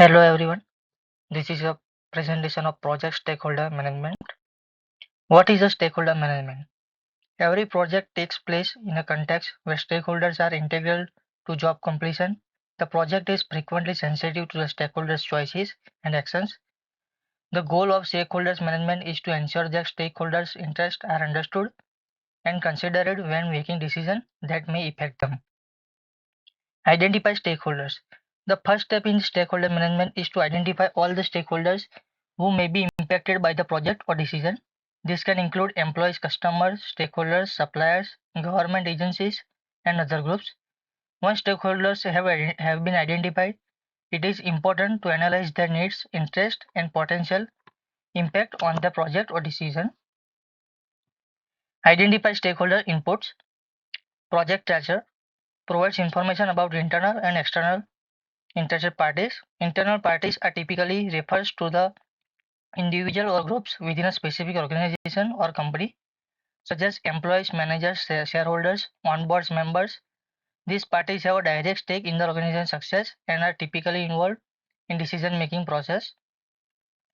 Hello everyone, this is a presentation of project stakeholder management. What is a stakeholder management? Every project takes place in a context where stakeholders are integral to job completion. The project is frequently sensitive to the stakeholders' choices and actions. The goal of stakeholders management is to ensure that stakeholders' interests are understood and considered when making decisions that may affect them. Identify stakeholders. The first step in stakeholder management is to identify all the stakeholders who may be impacted by the project or decision. This can include employees, customers, stakeholders, suppliers, government agencies, and other groups. Once stakeholders have been identified, it is important to analyze their needs, interests, and potential impact on the project or decision. Identify stakeholder inputs. Project tracker provides information about internal and external interested parties. Internal parties are typically refers to the individual or groups within a specific organization or company, such as employees, managers, shareholders, on-board members. These parties have a direct stake in the organization's success and are typically involved in decision-making process.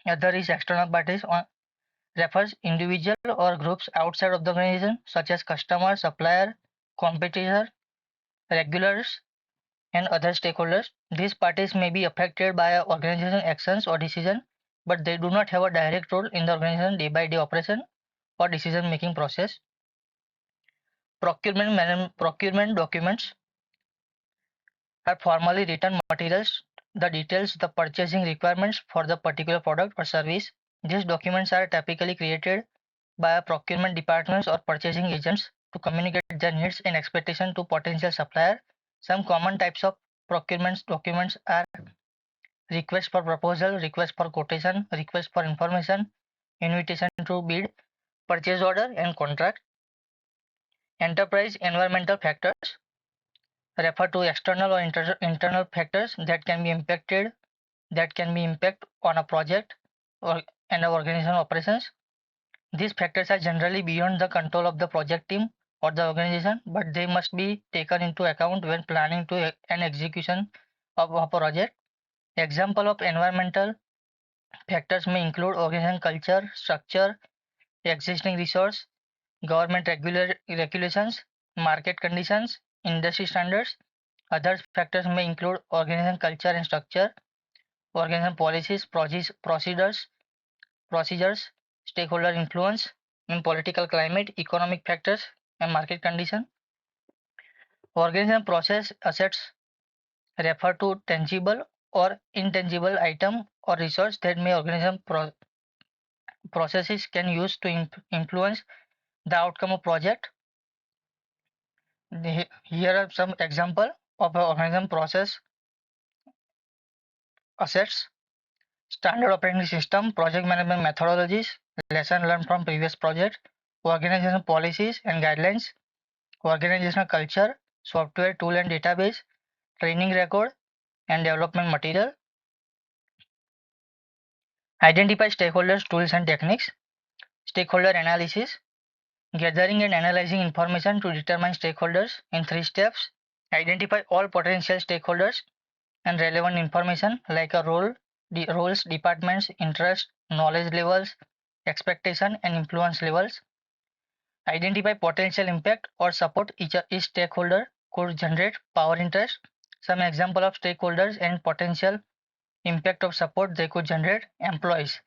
Other is external parties refers individual or groups outside of the organization, such as customer, supplier, competitor, regulars, and other stakeholders. These parties may be affected by organization actions or decision, but they do not have a direct role in the organization day-by-day operation or decision-making process. Procurement documents are formally written materials that details the purchasing requirements for the particular product or service. These documents are typically created by procurement departments or purchasing agents to communicate their needs and expectations to potential supplier. Some common types of procurement documents are request for proposal, request for quotation, request for information, invitation to bid, purchase order, and contract. Enterprise environmental factors refer to external or internal factors that can be impact on a project or and organization operations. These factors are generally beyond the control of the project team or the organization, but they must be taken into account when planning to an execution of a project. Example of environmental factors may include organization culture, structure, existing resource, government regulations, market conditions, industry standards. Other factors may include organization culture and structure, organization policies, procedures, stakeholder influence, and political climate, economic factors, and market condition. Organization process assets refer to tangible or intangible item or resource that may organization processes can use to influence the outcome of project. Here are some example of an organization process assets, standard operating system, project management methodologies, lesson learned from previous projects, organization policies and guidelines, organizational culture, software tool and database, training record, and development material. Identify stakeholders, tools and techniques. Stakeholder analysis, gathering and analyzing information to determine stakeholders in 3 steps. Identify all potential stakeholders and relevant information like a roles, departments, interest, knowledge levels, expectation, and influence levels. Identify potential impact or support each stakeholder could generate power interest. Some example of stakeholders and potential impact of support they could generate. Employees.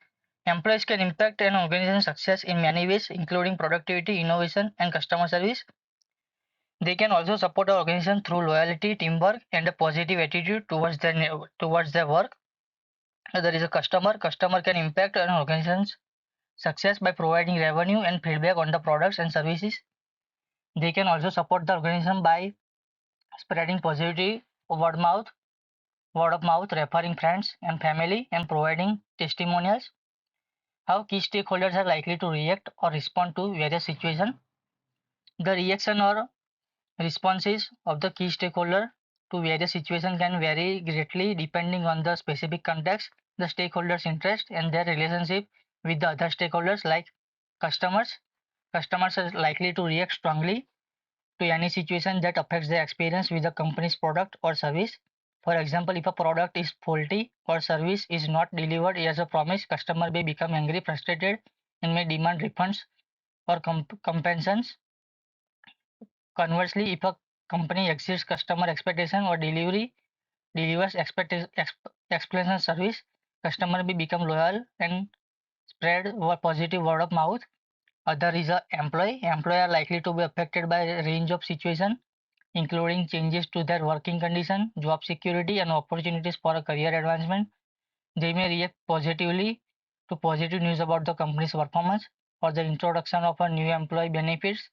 Employees can impact an organization's success in many ways, including productivity, innovation, and customer service. They can also support our organization through loyalty, teamwork, and a positive attitude towards their work. There is a customer. Customer can impact an organization's success by providing revenue and feedback on the products and services. They can also support the organization by spreading positivity word of mouth, referring friends and family, and providing testimonials. How key stakeholders are likely to react or respond to various situations. The reaction or responses of the key stakeholder to various situations can vary greatly depending on the specific context, the stakeholders' interest, and their relationship with the other stakeholders like customers. Customers are likely to react strongly to any situation that affects their experience with the company's product or service. For example, if a product is faulty or service is not delivered as a promise, customer may become angry, frustrated, and may demand refunds or compensations. Conversely, if a company exceeds customer expectation or delivers explanation service, customer may become loyal and spread positive word of mouth. Other is a employee. Employee are likely to be affected by a range of situations, including changes to their working condition, job security, and opportunities for a career advancement. They may react positively to positive news about the company's performance or the introduction of a new employee benefits.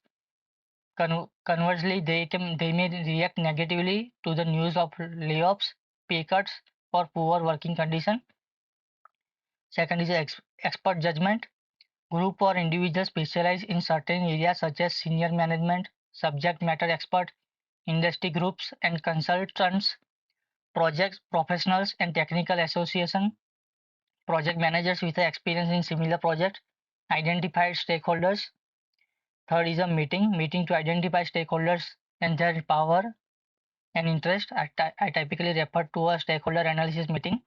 Conversely, they may react negatively to the news of layoffs, pay cuts, or poor working condition. Second is expert judgment. Group or individuals specialize in certain areas such as senior management, subject matter expert, industry groups and consultants, project professionals and technical association, project managers with experience in similar projects, identified stakeholders. Third is a meeting to identify stakeholders and their power and interest. I typically refer to a stakeholder analysis meeting.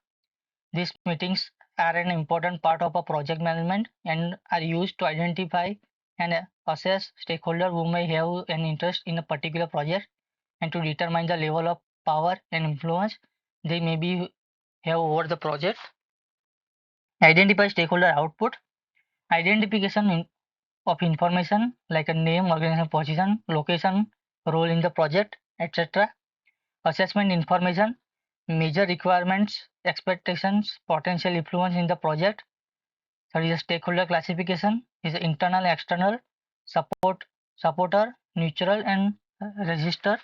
These meetings are an important part of a project management and are used to identify and assess stakeholders who may have an interest in a particular project and to determine the level of power and influence they may be have over the project. Identify stakeholder output. Identification of information like a name, organization position, location, role in the project, etc. Assessment information, major requirements, expectations, potential influence in the project. Third is stakeholder classification is internal, external, supporter, neutral, and register.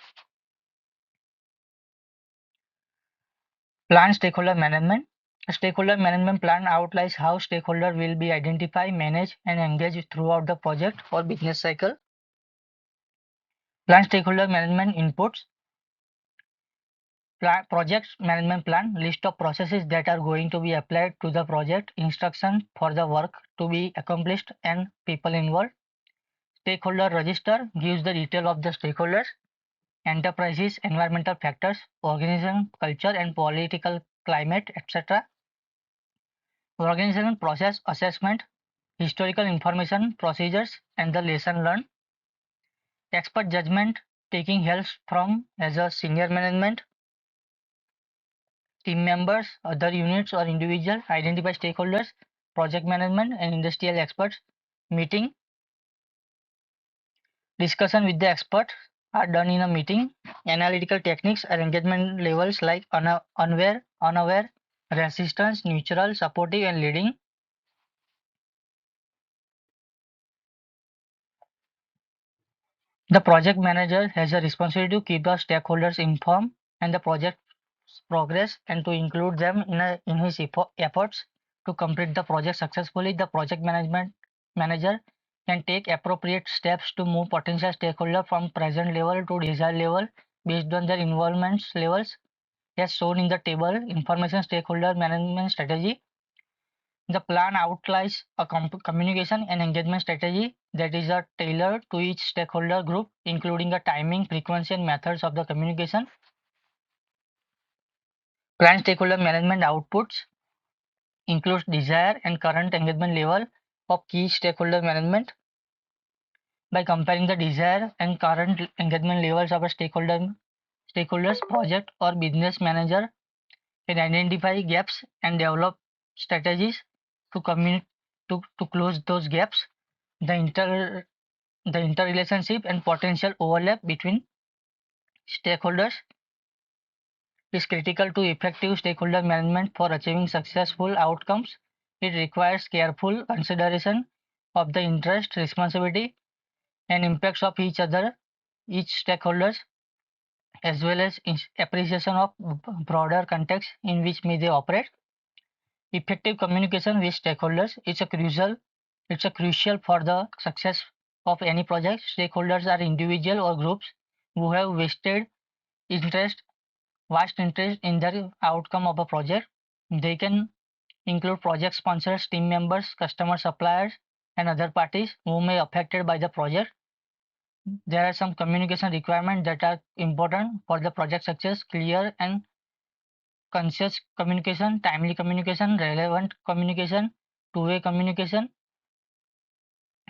Plan stakeholder management. A stakeholder management plan outlines how stakeholders will be identified, managed, and engaged throughout the project or business cycle. Plan stakeholder management inputs. Project management plan, list of processes that are going to be applied to the project, instructions for the work to be accomplished, and people involved. Stakeholder register gives the detail of the stakeholders, enterprises, environmental factors, organization, culture, and political climate, etc. Organization process assessment, historical information, procedures, and the lesson learned. Expert judgment, taking help from as a senior management, team members, other units or individuals, identify stakeholders, project management, and industrial experts. Meeting, discussion with the experts are done in a meeting. Analytical techniques are engagement levels like unaware, resistance, neutral, supportive, and leading. The project manager has a responsibility to keep the stakeholders informed and the project's progress and to include them in his efforts to complete the project successfully. The project management manager can take appropriate steps to move potential stakeholders from present level to desired level based on their involvement levels as shown in the table. Information stakeholder management strategy. The plan outlines a communication and engagement strategy that is tailored to each stakeholder group, including the timing, frequency, and methods of the communication. Plan stakeholder management outputs includes desired and current engagement level of key stakeholder management. By comparing the desired and current engagement levels of a stakeholders, project or business manager can identify gaps and develop strategies to to close those gaps. The the interrelationship and potential overlap between stakeholders is critical to effective stakeholder management for achieving successful outcomes. It requires careful consideration of the interest, responsibility, and impacts of each stakeholders, as well as appreciation of broader context in which may they operate. Effective communication with stakeholders is a crucial for the success of any project. Stakeholders are individuals or groups who have interest, vast interest in the outcome of a project. They can include project sponsors, team members, customers, suppliers, and other parties who may be affected by the project. There are some communication requirements that are important for the project success, clear and conscious communication, timely communication, relevant communication, two-way communication,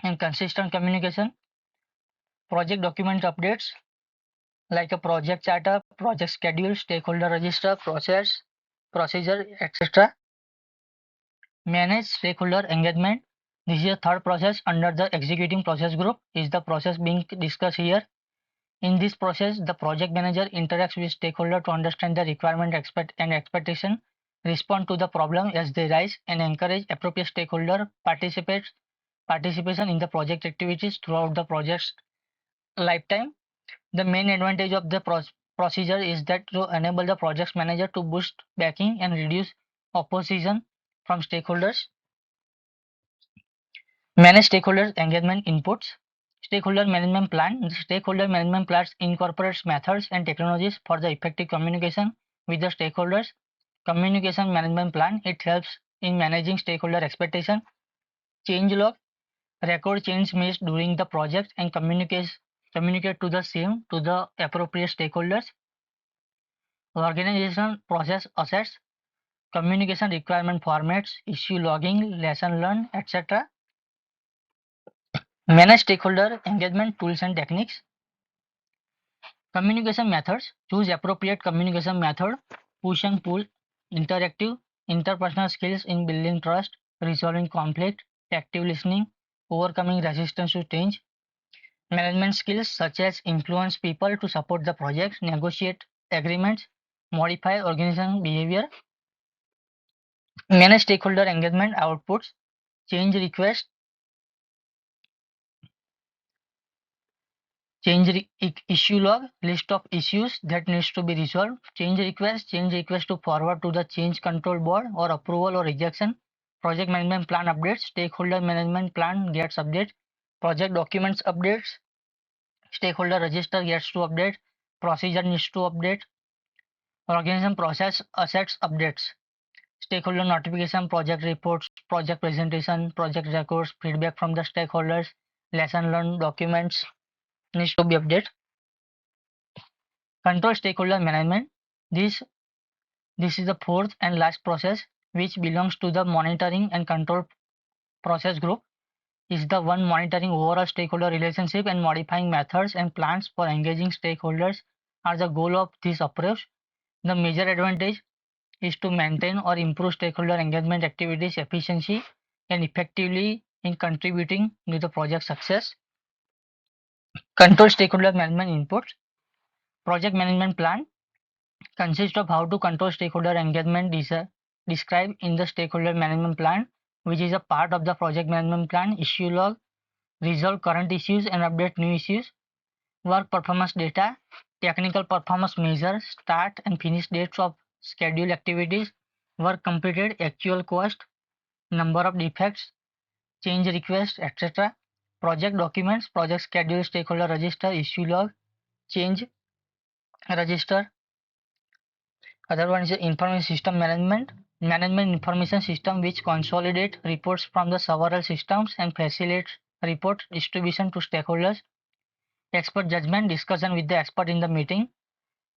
and consistent communication. Project document updates like a project charter, project schedule, stakeholder register, process, procedure, etc. Manage stakeholder engagement. This is a third process under the executing process group, is the process being discussed here. In this process, the project manager interacts with stakeholder to understand the requirement and expectation, respond to the problem as they rise, and encourage appropriate stakeholder participation in the project activities throughout the project's lifetime. The main advantage of the procedure is that to enable the project manager to boost backing and reduce opposition from stakeholders. Manage stakeholder engagement inputs. Stakeholder management plan. The stakeholder management plans incorporates methods and technologies for the effective communication with the stakeholders. Communication management plan. It helps in managing stakeholder expectation. Change log. Record change made during the project and communicate to the same to the appropriate stakeholders. Organization process assets. Communication requirement formats. Issue logging. Lesson learned, etc. Manage stakeholder engagement tools and techniques. Communication methods. Choose appropriate communication method. Push and pull. Interactive. Interpersonal skills in building trust, resolving conflict, active listening, overcoming resistance to change. Management skills such as influence people to support the project, negotiate agreements, modify organization behavior. Manage stakeholder engagement outputs. Change request. Issue log, list of issues that needs to be resolved. Change request to forward to the change control board or approval or rejection. Project management plan updates, stakeholder management plan gets update. Project documents updates, stakeholder register gets to update. Procedure needs to update. Organization process assets updates. Stakeholder notification, project reports, project presentation, project records, feedback from the stakeholders, lesson learned documents needs to be updated. Control stakeholder management. This this is the fourth and last process which belongs to the monitoring and control process group. Is the one monitoring overall stakeholder relationship and modifying methods and plans for engaging stakeholders are the goal of this approach. The major advantage is to maintain or improve stakeholder engagement activities efficiency and effectively in contributing to the project success. Control stakeholder management inputs. Project management plan consists of how to control stakeholder engagement described in the stakeholder management plan, which is a part of the project management plan. Issue log, resolve current issues and update new issues. Work performance data, technical performance measures, start and finish dates of scheduled activities, work completed, actual cost, number of defects, change requests, etc. Project documents, project schedule, stakeholder register, issue log, change register. Other one is information system management. Management information system which consolidate reports from the several systems and facilitates report distribution to stakeholders. Expert judgment, discussion with the expert in the meeting.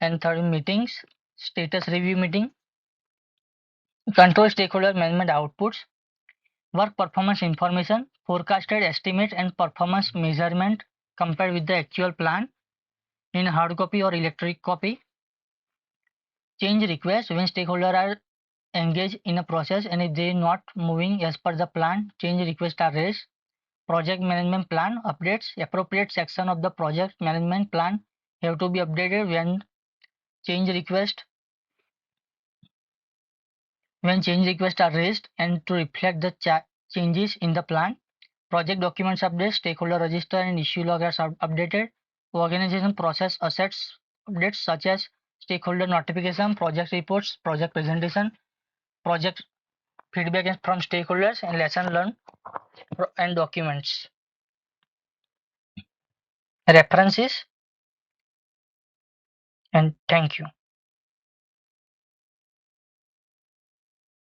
And third, meetings, status review meeting. Control stakeholder management outputs. Work performance information, forecasted estimate and performance measurement compared with the actual plan in hard copy or electronic copy. Change request, when stakeholders are engaged in a process and if they are not moving as per the plan, change requests are raised. Project management plan updates, appropriate section of the project management plan have to be updated change request when change requests are raised and to reflect the changes in the plan. Project documents updates, stakeholder register and issue log are updated. Organization process assets updates such as stakeholder notification, project reports, project presentation, project feedback from stakeholders and lesson learned and documents. References and thank you.